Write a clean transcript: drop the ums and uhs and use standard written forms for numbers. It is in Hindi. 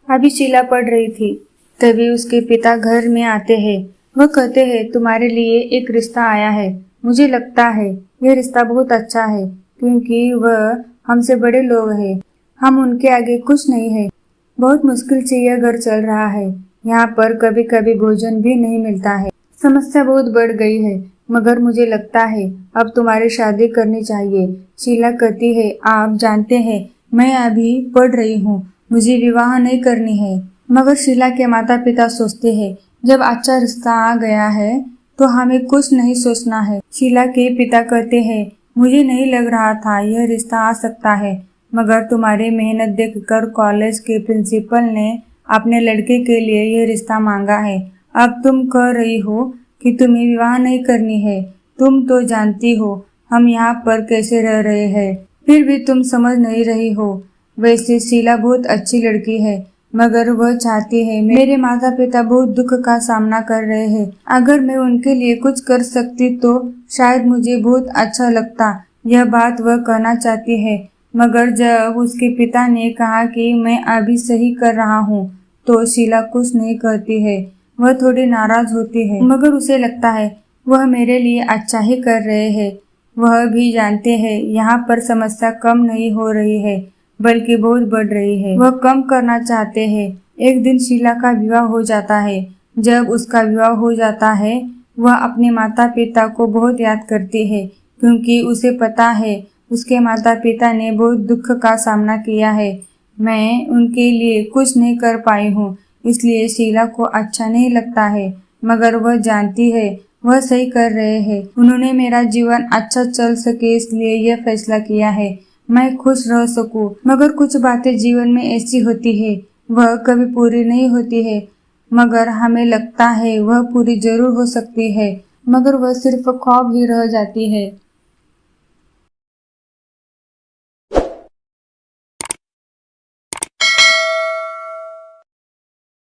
अभी शीला पढ़ रही थी, तभी उसके पिता घर में आते हैं। वह कहते हैं, तुम्हारे लिए एक रिश्ता आया है। मुझे लगता है यह रिश्ता बहुत अच्छा है, क्योंकि वह हमसे बड़े लोग हैं। हम उनके आगे कुछ नहीं है। बहुत मुश्किल से यह घर चल रहा है। यहाँ पर कभी कभी भोजन भी नहीं मिलता है। समस्या बहुत बढ़ गई है, मगर मुझे लगता है अब तुम्हारी शादी करनी चाहिए। शीला कहती है, आप जानते हैं मैं अभी पढ़ रही हूँ, मुझे विवाह नहीं करनी है। मगर शीला के माता पिता सोचते हैं, जब अच्छा रिश्ता आ गया है तो हमें कुछ नहीं सोचना है। शीला के पिता कहते हैं, मुझे नहीं लग रहा था यह रिश्ता आ सकता है, मगर तुम्हारी मेहनत देखकर कॉलेज के प्रिंसिपल ने अपने लड़के के लिए यह रिश्ता मांगा है। अब तुम कह रही हो कि तुम्हें विवाह नहीं करनी है। तुम तो जानती हो हम यहाँ पर कैसे रह रहे हैं, फिर भी तुम समझ नहीं रही हो। वैसे शीला बहुत अच्छी लड़की है, मगर वह चाहती है, मेरे माता पिता बहुत दुख का सामना कर रहे हैं। अगर मैं उनके लिए कुछ कर सकती तो शायद मुझे बहुत अच्छा लगता। यह बात वह कहना चाहती है, मगर जब उसके पिता ने कहा कि मैं अभी सही कर रहा हूँ, तो शीला कुछ नहीं कहती है। वह थोड़ी नाराज होती है, मगर उसे लगता है वह मेरे लिए अच्छा ही कर रहे हैं। वह भी जानते हैं यहाँ पर समस्या कम नहीं हो रही है, बल्कि बहुत बढ़ रही है। वह कम करना चाहते हैं। एक दिन शीला का विवाह हो जाता है। जब उसका विवाह हो जाता है, वह अपने माता पिता को बहुत याद करती है, क्योंकि उसे पता है उसके माता पिता ने बहुत दुख का सामना किया है। मैं उनके लिए कुछ नहीं कर पाई हूँ, इसलिए शीला को अच्छा नहीं लगता है, मगर वह जानती है वह सही कर रहे हैं। उन्होंने मेरा जीवन अच्छा चल सके इसलिए यह फैसला किया है, मैं खुश रह सकूं। मगर कुछ बातें जीवन में ऐसी होती है, वह कभी पूरी नहीं होती है, मगर हमें लगता है वह पूरी जरूर हो सकती है, मगर वह सिर्फ ख्वाब ही रह जाती है।